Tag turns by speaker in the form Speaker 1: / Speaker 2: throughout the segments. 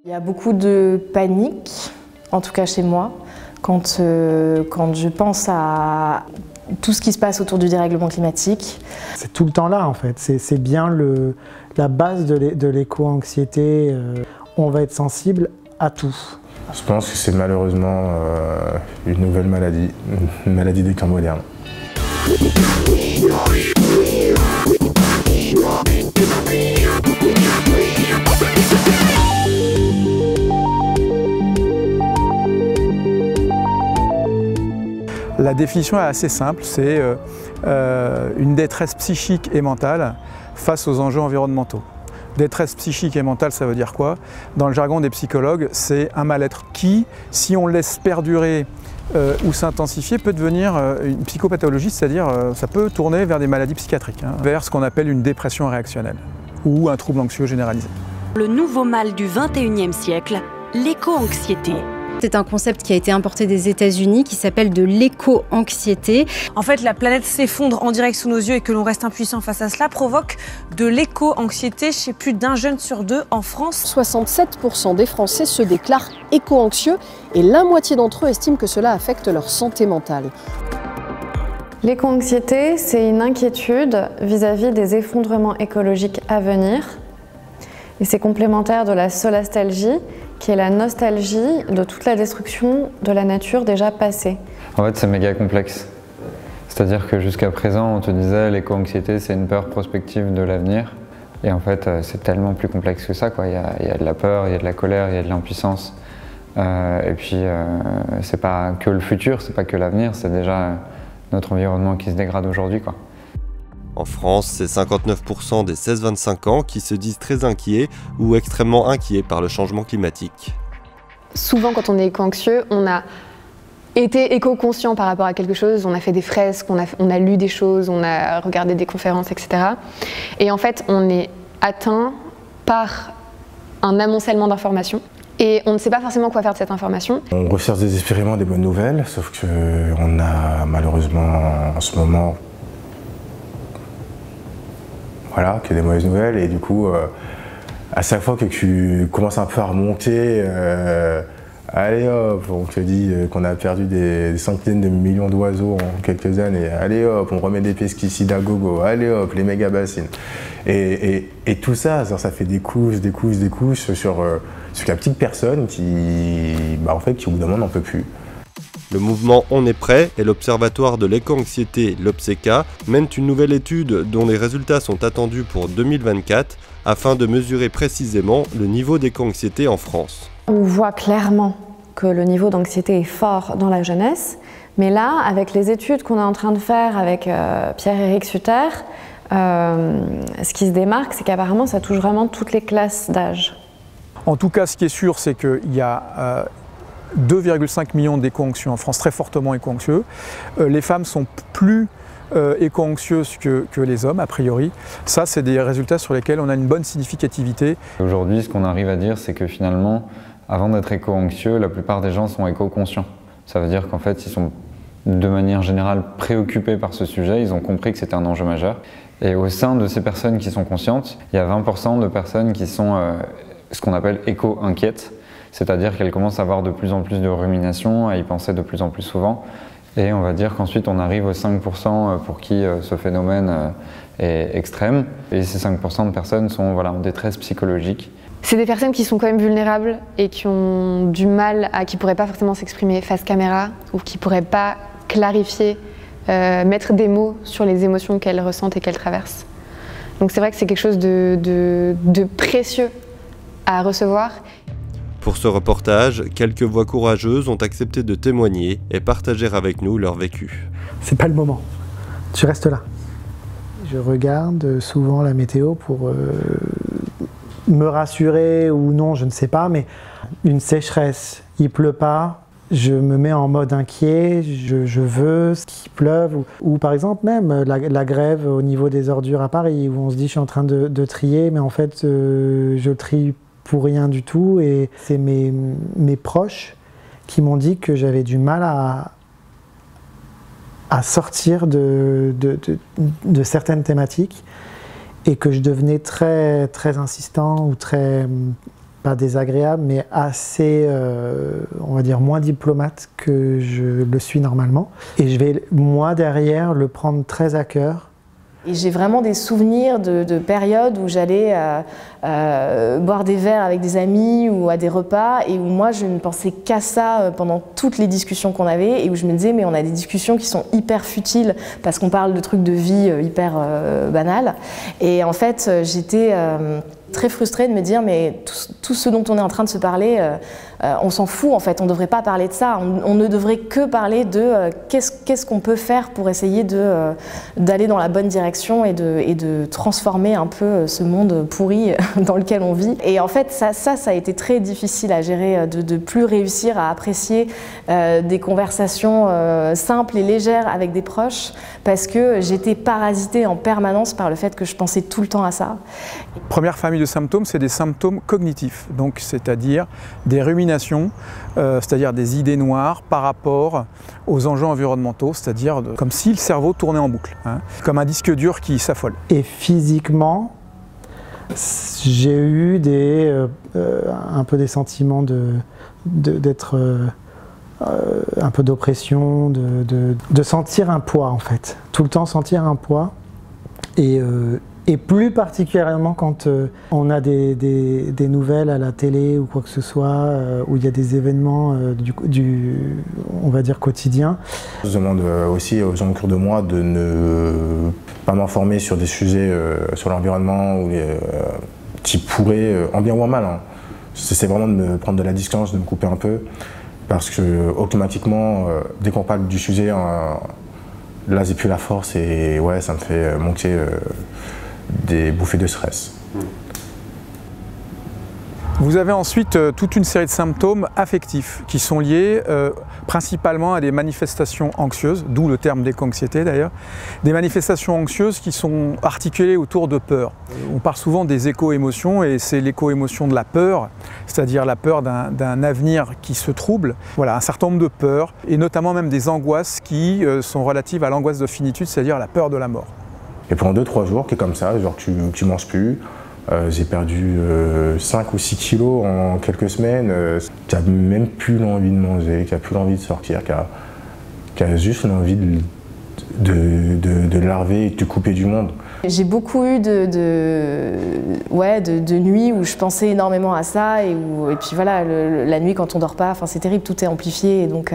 Speaker 1: Il y a beaucoup de panique, en tout cas chez moi, quand je pense à tout ce qui se passe autour du dérèglement climatique.
Speaker 2: C'est tout le temps là en fait, c'est bien la base de l'éco-anxiété. On va être sensible à tout.
Speaker 3: Je pense que c'est malheureusement une nouvelle maladie, une maladie des temps modernes.
Speaker 4: La définition est assez simple, c'est une détresse psychique et mentale face aux enjeux environnementaux. Détresse psychique et mentale, ça veut dire quoi? Dans le jargon des psychologues, c'est un mal-être qui, si on le laisse perdurer ou s'intensifier, peut devenir une psychopathologie, c'est-à-dire ça peut tourner vers des maladies psychiatriques, vers ce qu'on appelle une dépression réactionnelle ou un trouble anxieux généralisé.
Speaker 5: Le nouveau mal du XXIe siècle, l'éco-anxiété.
Speaker 6: C'est un concept qui a été importé des États-Unis qui s'appelle de l'éco-anxiété.
Speaker 7: En fait, la planète s'effondre en direct sous nos yeux et que l'on reste impuissant face à cela provoque de l'éco-anxiété chez plus d'un jeune sur deux en France.
Speaker 8: 67% des Français se déclarent éco-anxieux et la moitié d'entre eux estiment que cela affecte leur santé mentale.
Speaker 9: L'éco-anxiété, c'est une inquiétude vis-à-vis des effondrements écologiques à venir. Et c'est complémentaire de la solastalgie, qui est la nostalgie de toute la destruction de la nature déjà passée.
Speaker 10: En fait, c'est méga complexe. C'est-à-dire que jusqu'à présent, on te disait l'éco-anxiété, c'est une peur prospective de l'avenir. Et en fait, c'est tellement plus complexe que ça, quoi. Il y a de la peur, il y a de la colère, il y a de l'impuissance. Et puis, c'est pas que le futur, c'est pas que l'avenir, c'est déjà notre environnement qui se dégrade aujourd'hui, quoi.
Speaker 11: En France, c'est 59% des 16-25 ans qui se disent très inquiets ou extrêmement inquiets par le changement climatique.
Speaker 9: Souvent, quand on est éco-anxieux, on a été éco-conscient par rapport à quelque chose, on a fait des fresques, on a lu des choses, on a regardé des conférences, etc. Et en fait, on est atteint par un amoncellement d'informations. Et on ne sait pas forcément quoi faire de cette information.
Speaker 3: On recherche désespérément des bonnes nouvelles, sauf qu'on a malheureusement en ce moment que des mauvaises nouvelles, et du coup, à chaque fois que tu commences un peu à remonter, allez hop, on te dit qu'on a perdu des centaines de millions d'oiseaux en quelques années, allez hop, on remet des pesticides à gogo, allez hop, les méga bassines. Et tout ça, ça fait des couches sur la petite personne qui au bout d'un moment n'en peut plus.
Speaker 11: Le mouvement On est prêt et l'Observatoire de l'éco-anxiété, l'Obseca, mènent une nouvelle étude dont les résultats sont attendus pour 2024 afin de mesurer précisément le niveau d'éco-anxiété en France.
Speaker 9: On voit clairement que le niveau d'anxiété est fort dans la jeunesse, mais là, avec les études qu'on est en train de faire avec Pierre-Éric Sutter, ce qui se démarque, c'est qu'apparemment ça touche vraiment toutes les classes d'âge.
Speaker 4: En tout cas, ce qui est sûr, c'est qu'il y a 2,5 millions d'éco-anxieux en France, très fortement éco-anxieux. Les femmes sont plus éco-anxieuses que les hommes, a priori. Ça, c'est des résultats sur lesquels on a une bonne significativité.
Speaker 10: Aujourd'hui, ce qu'on arrive à dire, c'est que finalement, avant d'être éco-anxieux, la plupart des gens sont éco-conscients. Ça veut dire qu'en fait, ils sont de manière générale préoccupés par ce sujet, ils ont compris que c'était un enjeu majeur. Et au sein de ces personnes qui sont conscientes, il y a 20% de personnes qui sont ce qu'on appelle éco-inquiètes. C'est-à-dire qu'elles commencent à avoir de plus en plus de ruminations, à y penser de plus en plus souvent. Et on va dire qu'ensuite on arrive aux 5% pour qui ce phénomène est extrême. Et ces 5% de personnes sont en détresse psychologique.
Speaker 9: C'est des personnes qui sont quand même vulnérables et qui ont du mal, qui ne pourraient pas forcément s'exprimer face caméra ou qui ne pourraient pas clarifier, mettre des mots sur les émotions qu'elles ressentent et qu'elles traversent. Donc c'est vrai que c'est quelque chose de précieux à recevoir.
Speaker 11: Pour ce reportage, quelques voix courageuses ont accepté de témoigner et partager avec nous leur vécu.
Speaker 2: C'est pas le moment, tu restes là. Je regarde souvent la météo pour me rassurer ou non, je ne sais pas, mais une sécheresse, il pleut pas, je me mets en mode inquiet, je veux qu'il pleuve. Ou par exemple même la grève au niveau des ordures à Paris, où on se dit je suis en train de trier, mais en fait je trie pour rien du tout, et c'est mes proches qui m'ont dit que j'avais du mal à sortir de certaines thématiques et que je devenais très insistant ou très pas désagréable, mais assez, on va dire, moins diplomate que je le suis normalement. Et je vais, moi, derrière, le prendre très à cœur.
Speaker 1: Et j'ai vraiment des souvenirs de périodes où j'allais boire des verres avec des amis ou à des repas et où moi je ne pensais qu'à ça pendant toutes les discussions qu'on avait et où je me disais mais on a des discussions qui sont hyper futiles parce qu'on parle de trucs de vie hyper banals. Et en fait j'étais très frustrée de me dire mais tout ce dont on est en train de se parler, on s'en fout en fait, on ne devrait pas parler de ça, on ne devrait que parler de qu'est-ce qu'on peut faire pour essayer d'aller dans la bonne direction et de transformer un peu ce monde pourri dans lequel on vit. Et en fait ça a été très difficile à gérer, de plus réussir à apprécier des conversations simples et légères avec des proches parce que j'étais parasitée en permanence par le fait que je pensais tout le temps à ça.
Speaker 4: Première famille de symptômes, c'est des symptômes cognitifs, donc c'est-à-dire des ruminations, c'est-à-dire des idées noires par rapport aux enjeux environnementaux, c'est-à-dire comme si le cerveau tournait en boucle, hein, comme un disque dur qui s'affole.
Speaker 2: Et physiquement, j'ai eu un peu des sentiments d'être un peu d'oppression, de sentir un poids en fait, tout le temps sentir un poids et plus particulièrement quand on a des nouvelles à la télé ou quoi que ce soit, où il y a des événements on va dire quotidiens.
Speaker 3: Je demande aussi aux gens autour de moi de ne pas m'informer sur des sujets sur l'environnement qui pourraient, en bien ou en mal, hein. C'est vraiment de me prendre de la distance, de me couper un peu, parce que automatiquement, dès qu'on parle du sujet, là j'ai plus la force et ouais, ça me fait manquer des bouffées de stress.
Speaker 4: Vous avez ensuite toute une série de symptômes affectifs qui sont liés principalement à des manifestations anxieuses, d'où le terme d'éco-anxiété d'ailleurs, des manifestations anxieuses qui sont articulées autour de peur. On parle souvent des éco-émotions et c'est l'éco-émotion de la peur, c'est-à-dire la peur d'un avenir qui se trouble. Voilà, un certain nombre de peurs et notamment même des angoisses qui sont relatives à l'angoisse de finitude, c'est-à-dire la peur de la mort.
Speaker 3: Et pendant 2-3 jours, qui est comme ça, genre tu manges plus, j'ai perdu 5 ou 6 kilos en quelques semaines, qui a même plus l'envie de manger, qui a plus l'envie de sortir, qui a juste l'envie de larver et de te couper du monde.
Speaker 1: J'ai beaucoup eu de nuits où je pensais énormément à ça et puis voilà, la nuit quand on dort pas, c'est terrible, tout est amplifié et donc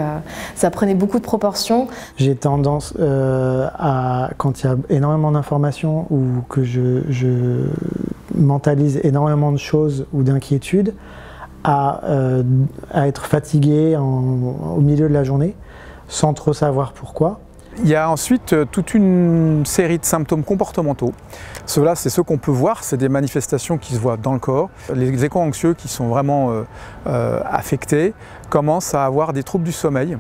Speaker 1: ça prenait beaucoup de proportions.
Speaker 2: J'ai tendance quand il y a énormément d'informations ou que je mentalise énormément de choses ou d'inquiétudes, à être fatigué au milieu de la journée sans trop savoir pourquoi.
Speaker 4: Il y a ensuite toute une série de symptômes comportementaux. Ceux-là, c'est ceux qu'on peut voir, c'est des manifestations qui se voient dans le corps. Les éco-anxieux qui sont vraiment affectés commencent à avoir des troubles du sommeil,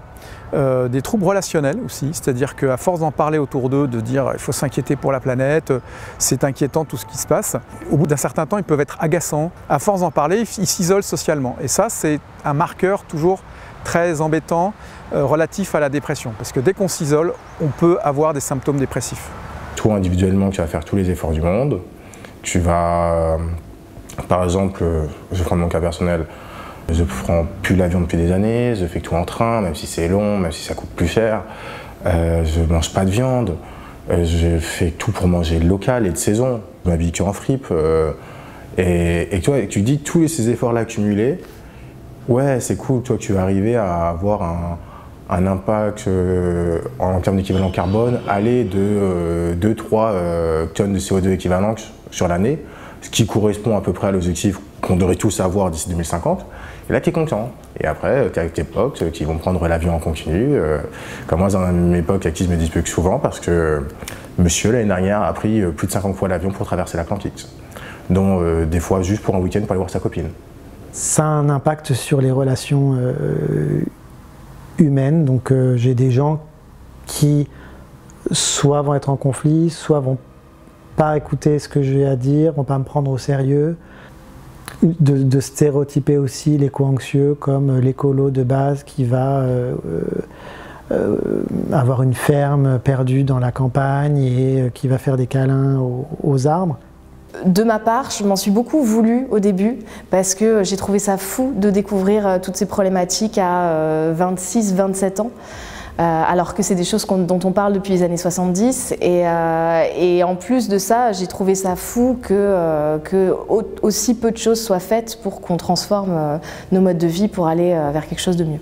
Speaker 4: des troubles relationnels aussi, c'est-à-dire qu'à force d'en parler autour d'eux, de dire il faut s'inquiéter pour la planète, c'est inquiétant tout ce qui se passe, au bout d'un certain temps, ils peuvent être agaçants. À force d'en parler, ils s'isolent socialement. Et ça, c'est un marqueur toujours très embêtant relatif à la dépression, parce que dès qu'on s'isole, on peut avoir des symptômes dépressifs.
Speaker 3: Toi, individuellement, tu vas faire tous les efforts du monde. Tu vas, par exemple, je vais prendre mon cas personnel, je ne prends plus l'avion depuis des années, je fais tout en train, même si c'est long, même si ça coûte plus cher. Je ne mange pas de viande, je fais tout pour manger local et de saison. Je m'habille qu'en fripe. Et toi, tu dis tous ces efforts-là accumulés, ouais, c'est cool, toi, tu vas arriver à avoir un impact en termes d'équivalent carbone, aller de 2-3 tonnes de CO2 équivalent sur l'année, ce qui correspond à peu près à l'objectif qu'on devrait tous avoir d'ici 2050. Et là, tu es content. Et après, tu es avec tes potes qui vont prendre l'avion en continu. Comme moi, dans mes potes à qui je me dispute souvent, parce que monsieur, l'année dernière, a pris plus de 50 fois l'avion pour traverser l'Atlantique. dont des fois juste pour un week-end pour aller voir sa copine.
Speaker 2: Ça a un impact sur les relations humaines, donc j'ai des gens qui soit vont être en conflit, soit vont pas écouter ce que j'ai à dire, vont pas me prendre au sérieux. De stéréotyper aussi l'éco-anxieux comme l'écolo de base qui va avoir une ferme perdue dans la campagne et qui va faire des câlins aux arbres.
Speaker 1: De ma part, je m'en suis beaucoup voulu au début parce que j'ai trouvé ça fou de découvrir toutes ces problématiques à 26-27 ans. Alors que c'est des choses dont on parle depuis les années 70 et en plus de ça, j'ai trouvé ça fou que aussi peu de choses soient faites pour qu'on transforme nos modes de vie pour aller vers quelque chose de mieux.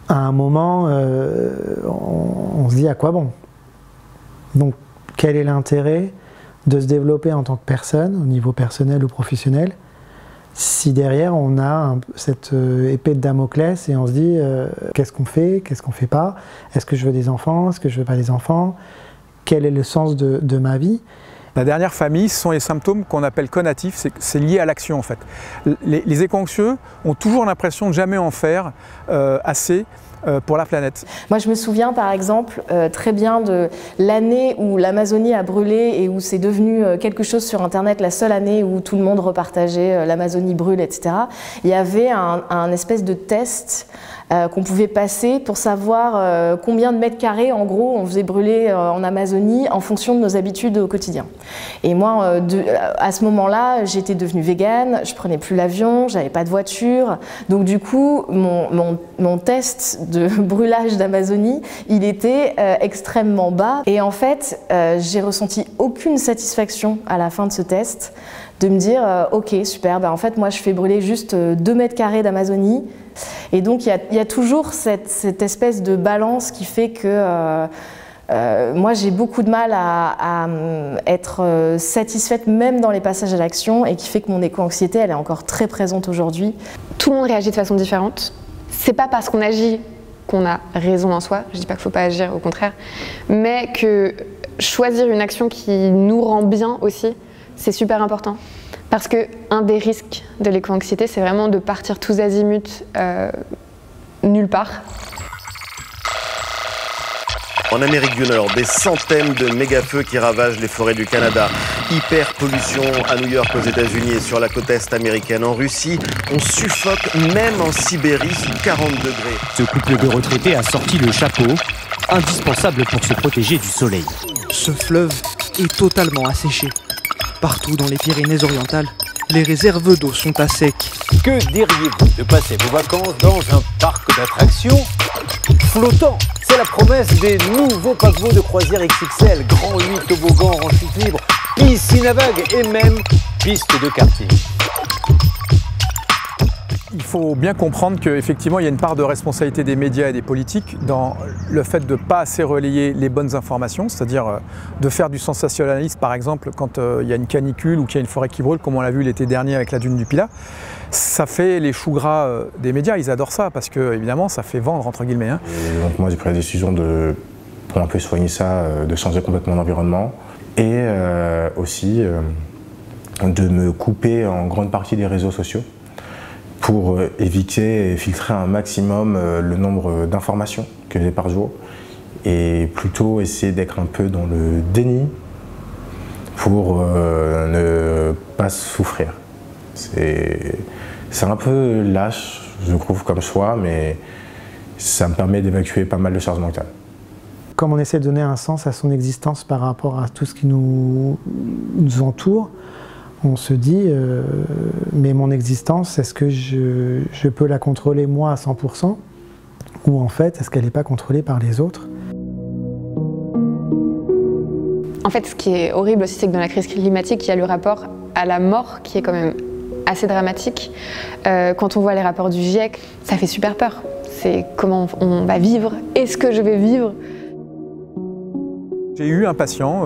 Speaker 2: À un moment, on se dit à quoi bon? Donc quel est l'intérêt de se développer en tant que personne, au niveau personnel ou professionnel, si derrière on a cette épée de Damoclès et on se dit qu'est-ce qu'on fait pas, est-ce que je veux des enfants, est-ce que je veux pas des enfants, quel est le sens de ma vie?
Speaker 4: La dernière famille, ce sont les symptômes qu'on appelle conatifs, c'est lié à l'action en fait. Les éco-anxieux ont toujours l'impression de jamais en faire assez pour la planète.
Speaker 1: Moi je me souviens par exemple très bien de l'année où l'Amazonie a brûlé et où c'est devenu quelque chose sur internet, la seule année où tout le monde repartageait l'Amazonie brûle, etc. Il y avait un espèce de test qu'on pouvait passer pour savoir combien de mètres carrés en gros on faisait brûler en Amazonie en fonction de nos habitudes au quotidien. Et moi à ce moment-là j'étais devenue végane, je prenais plus l'avion, j'avais pas de voiture, donc du coup mon test de brûlage d'Amazonie il était extrêmement bas et en fait j'ai ressenti aucune satisfaction à la fin de ce test de me dire ok super, en fait moi je fais brûler juste 2 mètres carrés d'Amazonie. Et donc il y a toujours cette espèce de balance qui fait que moi j'ai beaucoup de mal à être satisfaite même dans les passages à l'action et qui fait que mon éco-anxiété elle est encore très présente aujourd'hui.
Speaker 9: Tout le monde réagit de façon différente. C'est pas parce qu'on agit qu'on a raison en soi, je dis pas qu'il faut pas agir, au contraire, mais que choisir une action qui nous rend bien aussi, c'est super important. Parce qu'un des risques de l'éco-anxiété, c'est vraiment de partir tous azimuts nulle part.
Speaker 12: En Amérique du Nord, des centaines de méga-feux qui ravagent les forêts du Canada. Hyper pollution à New York aux États-Unis et sur la côte est américaine. En Russie, on suffoque même en Sibérie sous 40 degrés.
Speaker 13: Ce couple de retraités a sorti le chapeau, indispensable pour se protéger du soleil.
Speaker 14: Ce fleuve est totalement asséché. Partout dans les Pyrénées-Orientales, les réserves d'eau sont à sec.
Speaker 15: Que diriez-vous de passer vos vacances dans un parc d'attractions flottant? C'est la promesse des nouveaux paquebots de croisière XXL, grand 8 toboggans en chute libre, piscine à vagues et même piste de karting.
Speaker 4: Il faut bien comprendre qu'effectivement, il y a une part de responsabilité des médias et des politiques dans le fait de ne pas assez relayer les bonnes informations, c'est-à-dire de faire du sensationnalisme, par exemple, quand il y a une canicule ou qu'il y a une forêt qui brûle, comme on l'a vu l'été dernier avec la dune du Pilat. Ça fait les choux gras des médias, ils adorent ça, parce que, évidemment, ça fait vendre, entre guillemets. Hein.
Speaker 3: Et donc moi, j'ai pris la décision pour un peu soigner ça, de changer complètement l'environnement et aussi de me couper en grande partie des réseaux sociaux, pour éviter et filtrer un maximum le nombre d'informations que j'ai par jour et plutôt essayer d'être un peu dans le déni pour ne pas souffrir. C'est un peu lâche, je trouve, comme choix, mais ça me permet d'évacuer pas mal de charge mentale.
Speaker 2: Comme on essaie de donner un sens à son existence par rapport à tout ce qui nous entoure, on se dit, mais mon existence, est-ce que je peux la contrôler moi à 100% ou en fait, est-ce qu'elle n'est pas contrôlée par les autres?
Speaker 9: En fait, ce qui est horrible aussi, c'est que dans la crise climatique, il y a le rapport à la mort qui est quand même assez dramatique. Quand on voit les rapports du GIEC, ça fait super peur. C'est comment on va vivre, est-ce que je vais vivre?
Speaker 4: J'ai eu un patient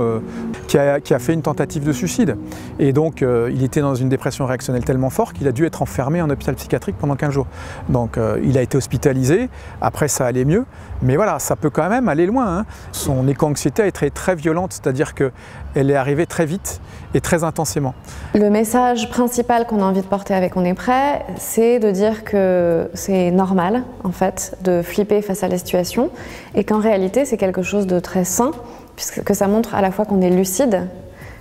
Speaker 4: qui a fait une tentative de suicide et donc il était dans une dépression réactionnelle tellement forte qu'il a dû être enfermé en hôpital psychiatrique pendant 15 jours. Donc il a été hospitalisé, après ça allait mieux, mais voilà, ça peut quand même aller loin. Hein. Son éco-anxiété a été très violente, c'est-à-dire qu'elle est arrivée très vite et très intensément.
Speaker 16: Le message principal qu'on a envie de porter avec On est prêt, c'est de dire que c'est normal en fait de flipper face à la situation et qu'en réalité c'est quelque chose de très sain, puisque ça montre à la fois qu'on est lucide,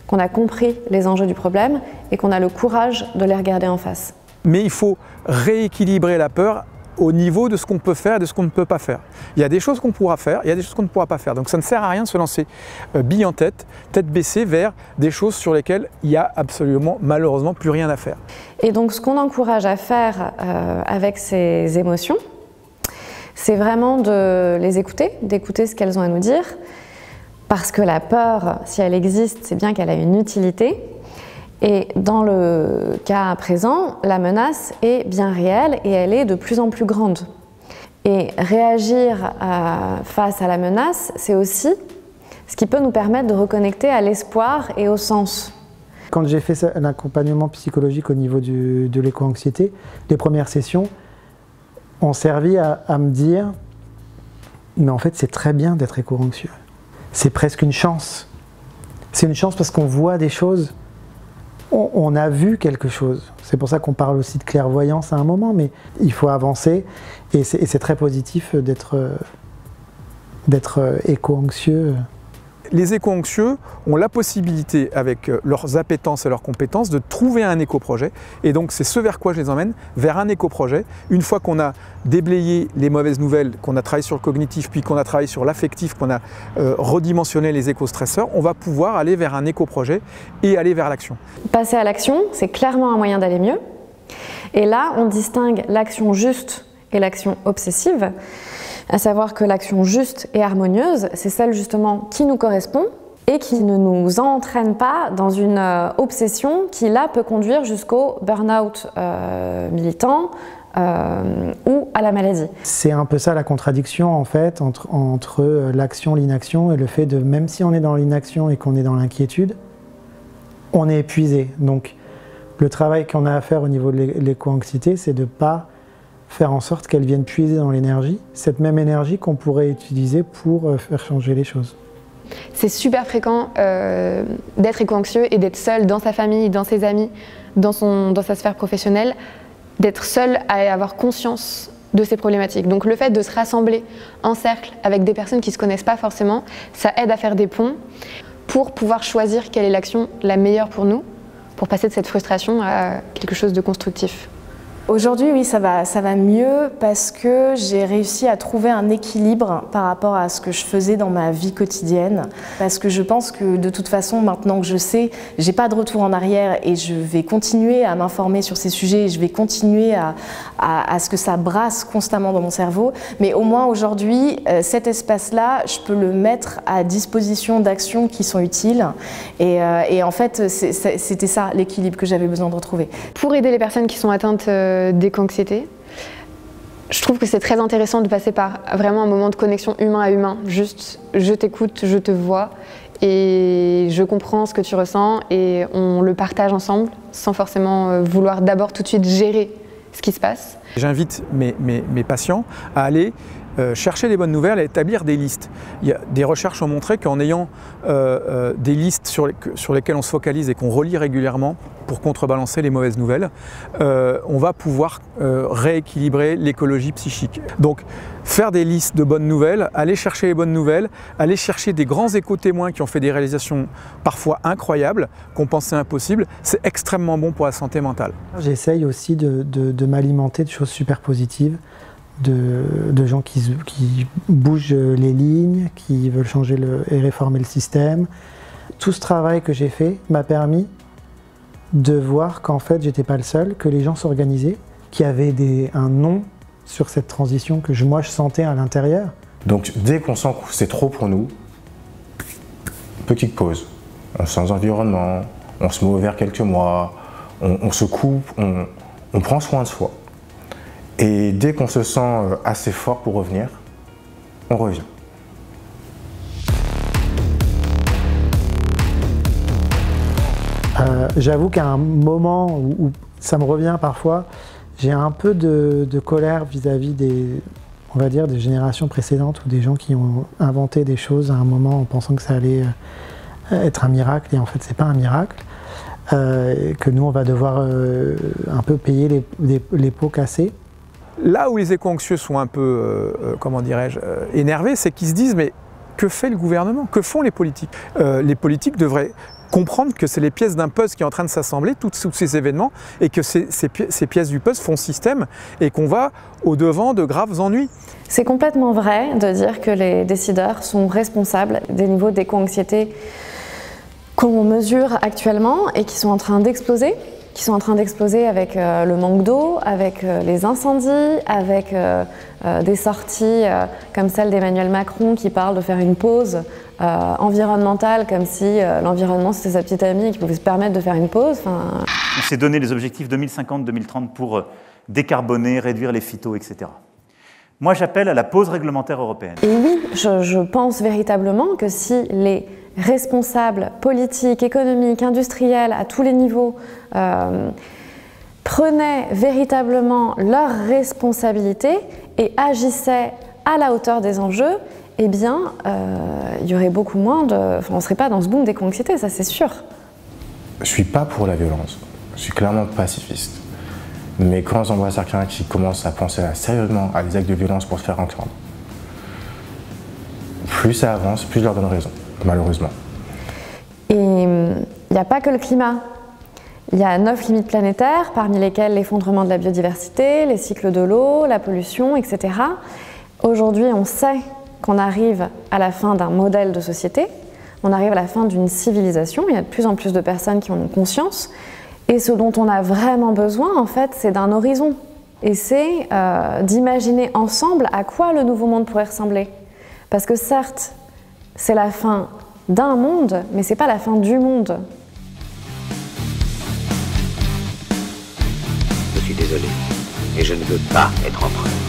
Speaker 16: qu'on a compris les enjeux du problème et qu'on a le courage de les regarder en face.
Speaker 4: Mais il faut rééquilibrer la peur au niveau de ce qu'on peut faire et de ce qu'on ne peut pas faire. Il y a des choses qu'on pourra faire, il y a des choses qu'on ne pourra pas faire. Donc ça ne sert à rien de se lancer bille en tête baissée vers des choses sur lesquelles il n'y a absolument, malheureusement, plus rien à faire.
Speaker 16: Et donc ce qu'on encourage à faire avec ces émotions, c'est vraiment de les écouter, d'écouter ce qu'elles ont à nous dire, parce que la peur, si elle existe, c'est bien qu'elle a une utilité. Et dans le cas présent, la menace est bien réelle et elle est de plus en plus grande. Et réagir face à la menace, c'est aussi ce qui peut nous permettre de reconnecter à l'espoir et au sens.
Speaker 2: Quand j'ai fait l'accompagnement psychologique au niveau de l'éco-anxiété, les premières sessions ont servi à me dire « mais en fait c'est très bien d'être éco-anxieux, c'est presque une chance ». C'est une chance parce qu'on voit des choses. On a vu quelque chose. C'est pour ça qu'on parle aussi de clairvoyance à un moment, mais il faut avancer et c'est très positif d'être éco-anxieux.
Speaker 4: Les éco-anxieux ont la possibilité, avec leurs appétences et leurs compétences, de trouver un éco-projet. Et donc c'est ce vers quoi je les emmène, vers un éco-projet. Une fois qu'on a déblayé les mauvaises nouvelles, qu'on a travaillé sur le cognitif, puis qu'on a travaillé sur l'affectif, qu'on a redimensionné les éco-stresseurs, on va pouvoir aller vers un éco-projet et aller vers l'action.
Speaker 16: Passer à l'action, c'est clairement un moyen d'aller mieux. Et là, on distingue l'action juste et l'action obsessive. À savoir que l'action juste et harmonieuse, c'est celle justement qui nous correspond et qui ne nous entraîne pas dans une obsession qui là peut conduire jusqu'au burn-out militant ou à la maladie.
Speaker 2: C'est un peu ça la contradiction en fait entre l'action, l'inaction et le fait de, même si on est dans l'inaction et qu'on est dans l'inquiétude, on est épuisé. Donc le travail qu'on a à faire au niveau de l'éco-anxiété, c'est de ne pas faire en sorte qu'elle vienne puiser dans l'énergie, cette même énergie qu'on pourrait utiliser pour faire changer les choses.
Speaker 9: C'est super fréquent d'être éco-anxieux et d'être seul dans sa famille, dans ses amis, dans sa sphère professionnelle, d'être seul à avoir conscience de ces problématiques. Donc le fait de se rassembler en cercle avec des personnes qui ne se connaissent pas forcément, ça aide à faire des ponts pour pouvoir choisir quelle est l'action la meilleure pour nous, pour passer de cette frustration à quelque chose de constructif.
Speaker 1: Aujourd'hui, oui, ça va mieux parce que j'ai réussi à trouver un équilibre par rapport à ce que je faisais dans ma vie quotidienne. Parce que je pense que de toute façon, maintenant que je sais, j'ai pas de retour en arrière et je vais continuer à m'informer sur ces sujets et je vais continuer à ce que ça brasse constamment dans mon cerveau. Mais au moins aujourd'hui, cet espace-là, je peux le mettre à disposition d'actions qui sont utiles. Et en fait, c'était ça l'équilibre que j'avais besoin de retrouver.
Speaker 9: Pour aider les personnes qui sont atteintes d'éco-anxiété, je trouve que c'est très intéressant de passer par vraiment un moment de connexion humain à humain. Juste, je t'écoute, je te vois et je comprends ce que tu ressens et on le partage ensemble sans forcément vouloir d'abord tout de suite gérer ce qui se passe. J'invite
Speaker 4: mes patients à aller chercher les bonnes nouvelles, à établir des listes. Des recherches ont montré qu'en ayant des listes sur lesquelles on se focalise et qu'on relit régulièrement pour contrebalancer les mauvaises nouvelles, on va pouvoir rééquilibrer l'écologie psychique. Donc faire des listes de bonnes nouvelles, aller chercher les bonnes nouvelles, aller chercher des grands éco-témoins qui ont fait des réalisations parfois incroyables, qu'on pensait impossibles, c'est extrêmement bon pour la santé mentale.
Speaker 2: J'essaye aussi de m'alimenter de choses super positives, de gens qui bougent les lignes, qui veulent changer et réformer le système. Tout ce travail que j'ai fait m'a permis de voir qu'en fait j'étais pas le seul, que les gens s'organisaient, qu'il y avait un nom sur cette transition que moi je sentais à l'intérieur.
Speaker 3: Donc dès qu'on sent que c'est trop pour nous, petite pause, on se sent environnement, on se met au vert quelques mois, on se coupe, on prend soin de soi. Et dès qu'on se sent assez fort pour revenir, on revient.
Speaker 2: J'avoue qu'à un moment où ça me revient parfois, j'ai un peu de colère vis-à-vis on va dire, des générations précédentes ou des gens qui ont inventé des choses à un moment en pensant que ça allait être un miracle et en fait c'est pas un miracle. Que nous on va devoir un peu payer les pots cassés.
Speaker 4: Là où les éco-anxieux sont un peu, comment dirais-je, énervés, c'est qu'ils se disent mais que fait le gouvernement? Que font les politiques? Les politiques devraient comprendre que c'est les pièces d'un puzzle qui est en train de s'assembler, tous ces événements, et que ces pièces du puzzle font système, et qu'on va au-devant de graves ennuis.
Speaker 16: C'est complètement vrai de dire que les décideurs sont responsables des niveaux d'éco-anxiété qu'on mesure actuellement et qui sont en train d'exploser. Avec le manque d'eau, avec les incendies, avec des sorties comme celle d'Emmanuel Macron qui parle de faire une pause environnementale comme si l'environnement c'était sa petite amie et qu'il pouvait se permettre de faire une pause.
Speaker 17: On s'est donné les objectifs 2050-2030 pour décarboner, réduire les phytos, etc. Moi j'appelle à la pause réglementaire européenne.
Speaker 16: Et oui, je pense véritablement que si les responsables politiques, économiques, industriels, à tous les niveaux, prenaient véritablement leurs responsabilités et agissaient à la hauteur des enjeux, eh bien, il y aurait beaucoup moins de... Enfin, on ne serait pas dans ce boom d'éco-anxiété, ça c'est sûr.
Speaker 3: Je ne suis pas pour la violence, je suis clairement pacifiste. Mais quand j'en vois certains qui commencent à penser sérieusement à des actes de violence pour se faire entendre, plus ça avance, plus je leur donne raison. Malheureusement.
Speaker 16: Et il n'y a pas que le climat. Il y a 9 limites planétaires, parmi lesquelles l'effondrement de la biodiversité, les cycles de l'eau, la pollution, etc. Aujourd'hui, on sait qu'on arrive à la fin d'un modèle de société, on arrive à la fin d'une civilisation, il y a de plus en plus de personnes qui en ont conscience, et ce dont on a vraiment besoin, en fait, c'est d'un horizon. Et c'est d'imaginer ensemble à quoi le nouveau monde pourrait ressembler. Parce que certes, c'est la fin d'un monde, mais c'est pas la fin du monde.
Speaker 18: Je suis désolé, et je ne veux pas être empereur.